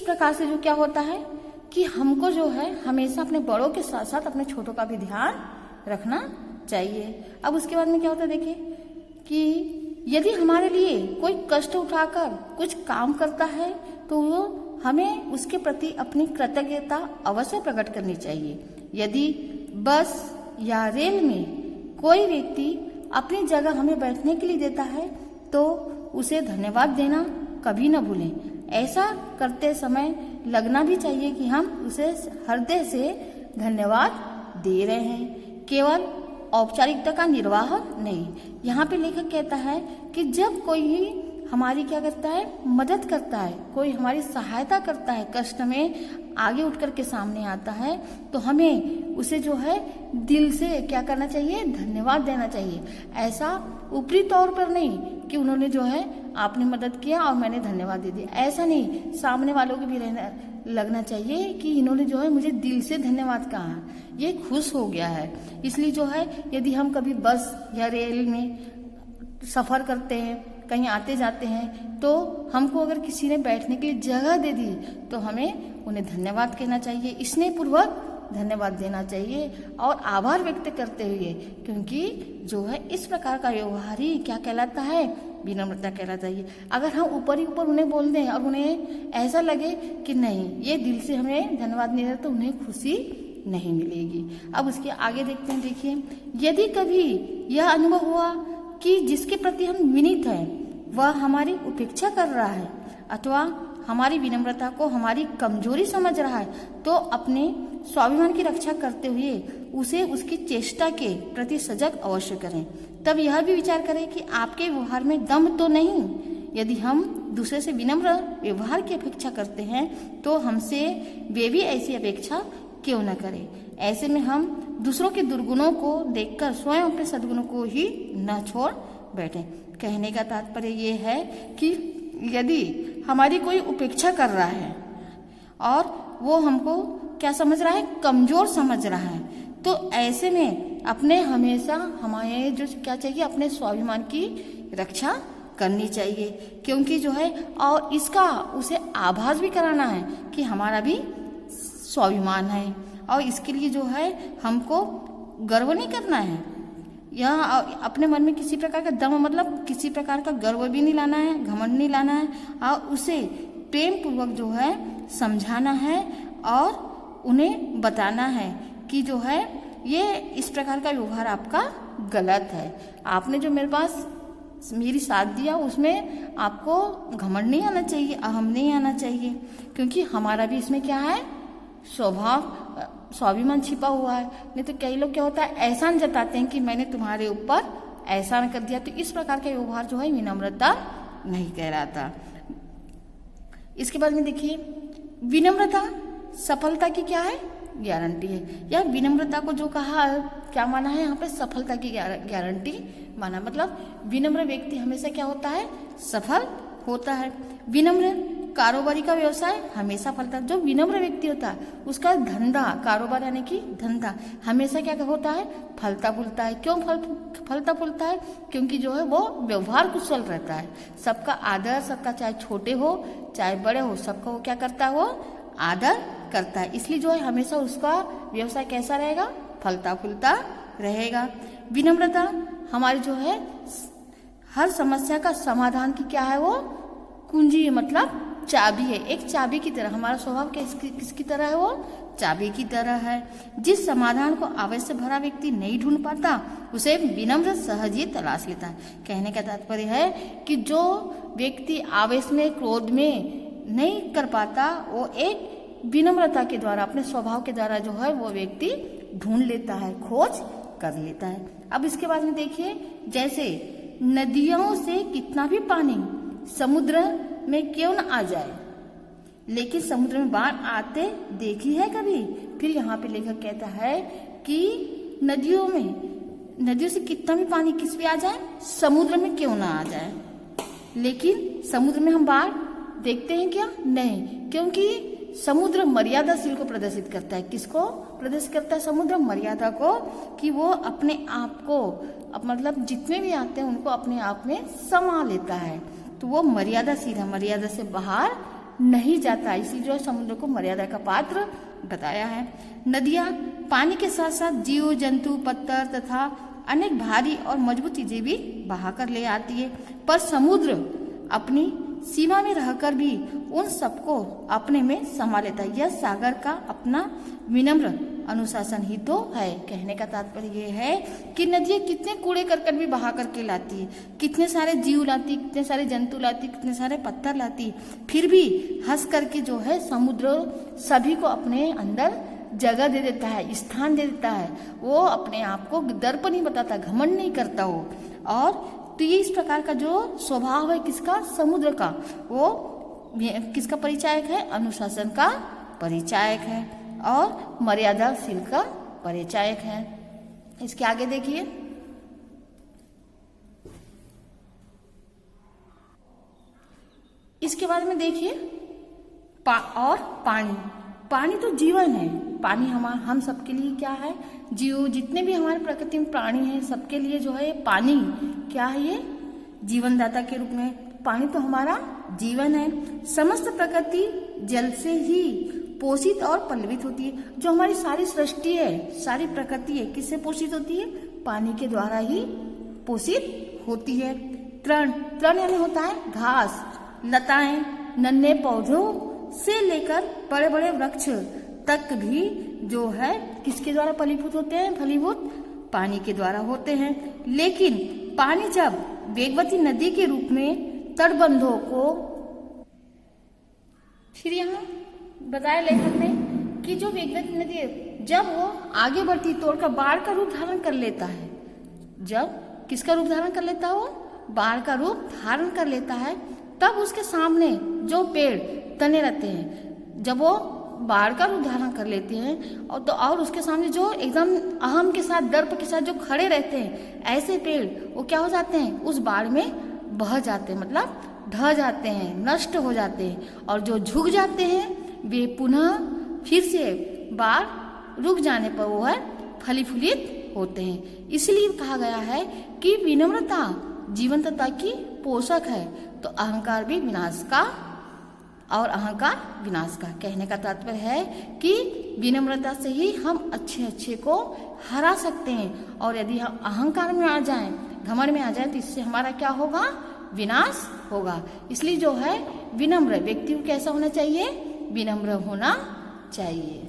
प्रकार से जो क्या होता है कि हमको जो है हमेशा अपने बड़ों के साथ साथ अपने छोटों का भी ध्यान रखना चाहिए। अब उसके बाद में क्या होता है देखिए कि यदि हमारे लिए कोई कष्ट उठाकर कुछ काम करता है तो वो हमें उसके प्रति अपनी कृतज्ञता अवश्य प्रकट करनी चाहिए। यदि बस या रेल में कोई व्यक्ति अपनी जगह हमें बैठने के लिए देता है तो उसे धन्यवाद देना कभी न भूलें। ऐसा करते समय लगना भी चाहिए कि हम उसे हृदय से धन्यवाद दे रहे हैं, केवल औपचारिकता का निर्वाह नहीं। यहाँ पे लेखक कहता है कि जब कोई हमारी क्या करता है, मदद करता है, कोई हमारी सहायता करता है, कष्ट में आगे उठ कर के सामने आता है तो हमें उसे जो है दिल से क्या करना चाहिए, धन्यवाद देना चाहिए। ऐसा ऊपरी तौर पर नहीं कि उन्होंने जो है आपने मदद किया और मैंने धन्यवाद दे दिया, ऐसा नहीं। सामने वालों को भी लगना चाहिए कि इन्होंने जो है मुझे दिल से धन्यवाद कहा, ये खुश हो गया है। इसलिए जो है यदि हम कभी बस या रेल में सफर करते हैं, कहीं आते जाते हैं तो हमको अगर किसी ने बैठने के लिए जगह दे दी तो हमें उन्हें धन्यवाद कहना चाहिए, स्नेहपूर्वक धन्यवाद देना चाहिए और आभार व्यक्त करते हुए, क्योंकि जो है इस प्रकार का व्यवहार ही क्या कहलाता है, विनम्रता कहलाता है। अगर हम ऊपर ही ऊपर उन्हें बोल दें और उन्हें ऐसा लगे कि नहीं ये दिल से हमें धन्यवाद नहीं देता तो उन्हें खुशी नहीं मिलेगी। अब उसके आगे देखते हैं, देखिए यदि कभी यह अनुभव हुआ कि जिसके प्रति हम विनीत हैं वह हमारी उपेक्षा कर रहा है अथवा हमारी विनम्रता को हमारी कमजोरी समझ रहा है तो अपने स्वाभिमान की रक्षा करते हुए उसे उसकी चेष्टा के प्रति सजग अवश्य करें। तब यह भी विचार करें कि आपके व्यवहार में दम तो नहीं। यदि हम दूसरे से विनम्र व्यवहार की अपेक्षा करते हैं तो हमसे वे भी ऐसी अपेक्षा क्यों न करें। ऐसे में हम दूसरों के दुर्गुणों को देखकर स्वयं अपने सद्गुणों को ही न छोड़ बैठे। कहने का तात्पर्य ये है कि यदि हमारी कोई उपेक्षा कर रहा है और वो हमको क्या समझ रहा है, कमजोर समझ रहा है, तो ऐसे में अपने हमेशा हमारे जो क्या चाहिए, अपने स्वाभिमान की रक्षा करनी चाहिए। क्योंकि जो है और इसका उसे आभास भी कराना है कि हमारा भी स्वाभिमान है और इसके लिए जो है हमको गर्व नहीं करना है, यह अपने मन में किसी प्रकार का दम मतलब किसी प्रकार का गर्व भी नहीं लाना है, घमंड नहीं लाना है और उसे प्रेम पूर्वक जो है समझाना है और उन्हें बताना है कि जो है ये इस प्रकार का व्यवहार आपका गलत है। आपने जो मेरे पास मेरी साथ दिया उसमें आपको घमंड नहीं आना चाहिए, अहम नहीं आना चाहिए, क्योंकि हमारा भी इसमें क्या है, स्वाभिमान छिपा हुआ है। नहीं तो कई लोग क्या होता है एहसान जताते हैं कि मैंने तुम्हारे ऊपर एहसान कर दिया, तो इस प्रकार का व्यवहार जो है विनम्रता नहीं कहलाता। इसके बाद में देखिए विनम्रता सफलता की क्या है, गारंटी है। या विनम्रता को जो कहा क्या माना है यहाँ पे, सफलता की गारंटी माना। मतलब विनम्र व्यक्ति हमेशा क्या होता है, सफल होता है। विनम्र कारोबारी का व्यवसाय हमेशा फलता है। जो विनम्र व्यक्ति होता है उसका धंधा, कारोबार यानी कि धंधा हमेशा क्या होता है, फलता फूलता है। क्यों फलता फूलता है, क्योंकि जो है वो व्यवहार कुशल रहता है, सबका आदर, सबका चाहे छोटे हो चाहे बड़े हो सबका वो क्या करता है, वो आदर करता है। इसलिए जो है हमेशा उसका व्यवसाय कैसा रहेगा, फलता फूलता रहेगा। विनम्रता हमारी जो है हर समस्या का समाधान की क्या है, वो कुंजी मतलब चाबी है। एक चाबी की तरह हमारा स्वभाव किसकी तरह है, वो चाबी की तरह है। जिस समाधान को आवेश से भरा व्यक्ति नहीं ढूंढ पाता उसे विनम्र सहज ही तलाश लेता है। कहने का तात्पर्य है कि जो व्यक्ति आवेश में, क्रोध में नहीं कर पाता वो एक विनम्रता के द्वारा, अपने स्वभाव के द्वारा जो है वो व्यक्ति ढूंढ लेता है, खोज कर लेता है। अब इसके बाद में देखिए, जैसे नदियों से कितना भी पानी समुद्र में क्यों न आ जाए, लेकिन समुद्र में बाढ़ आते देखी है कभी। फिर यहाँ पे लेखक कहता है कि नदियों से कितना भी पानी किस पे आ जाए, समुद्र में क्यों ना आ जाए, लेकिन समुद्र में हम बाढ़ देखते हैं क्या, नहीं। क्योंकि समुद्र मर्यादाशील को प्रदर्शित करता है। किसको प्रदर्शित करता है, समुद्र मर्यादा को, कि वो अपने आप को मतलब जितने भी आते हैं उनको अपने आप में समा लेता है। तो वो मर्यादाशील है, मर्यादा से बाहर नहीं जाता, इसी जो समुद्र को मर्यादा का पात्र बताया है। नदियाँ पानी के साथ साथ जीव जंतु, पत्थर तथा अनेक भारी और मजबूत चीजें भी बहा कर ले आती है, पर समुद्र अपनी सीमा में रहकर भी उन सबको अपने में समा लेता है। यह सागर का अपना विनम्र अनुशासन ही तो है। कहने का तात्पर्य ये है कि नदियाँ कितने कूड़े करकट भी बहा करके लाती है, कितने सारे जीव लाती, कितने सारे जंतु लाती, कितने सारे पत्थर लाती, फिर भी हंस करके जो है समुद्र सभी को अपने अंदर जगह दे देता है, स्थान दे देता है। वो अपने आप को दर्प नहीं बताता, घमंड नहीं करता वो। और तो ये इस प्रकार का जो स्वभाव है किसका, समुद्र का, वो किसका परिचायक है, अनुशासन का परिचायक है और मर्यादाशील का परिचायक है। इसके आगे देखिए, इसके बाद में देखिए और पानी तो जीवन है। पानी हम सबके लिए क्या है, जीव जितने भी हमारे प्रकृति में प्राणी हैं सबके लिए जो है पानी क्या है, ये जीवनदाता के रूप में पानी तो हमारा जीवन है। समस्त प्रकृति जल से ही पोषित और पल्लवित होती है। जो हमारी सारी सृष्टि है, सारी प्रकृति है, किससे पोषित होती है, पानी के द्वारा ही पोषित होती है। तृण यानी होता है घास, लताएं, नन्हे पौधों से लेकर बड़े बड़े वृक्ष तक भी जो है किसके द्वारा फलीभूत होते हैं, फलीभूत पानी के द्वारा होते हैं। लेकिन पानी जब वेगवती नदी के रूप में तटबंधों को, फिर यहाँ बताया लेखक ने कि जो वेगवती नदी जब वो आगे बढ़ती तोड़कर बाढ़ का रूप धारण कर लेता है, जब किसका रूप धारण कर लेता है, वो बाढ़ का रूप धारण कर लेता है, तब उसके सामने जो पेड़ तने रहते हैं, जब वो बाढ़ का रूप धारण कर लेते हैं और उसके सामने जो एकदम अहम के साथ, दर्प के साथ जो खड़े रहते हैं, ऐसे पेड़ वो क्या हो जाते हैं, उस बाढ़ में बह जाते हैं, मतलब ढह जाते हैं, नष्ट हो जाते हैं। और जो झुक जाते हैं वे पुनः फिर से बाढ़ रुक जाने पर वो है फलीफूलित होते हैं। इसलिए कहा गया है कि विनम्रता जीवंतता की पोषक है, तो अहंकार भी विनाश का और अहंकार विनाश का। कहने का तात्पर्य है कि विनम्रता से ही हम अच्छे को हरा सकते हैं, और यदि हम अहंकार में आ जाएं, घमंड में आ जाएं, तो इससे हमारा क्या होगा, विनाश होगा। इसलिए जो है विनम्र व्यक्ति को कैसा होना चाहिए, विनम्र होना चाहिए।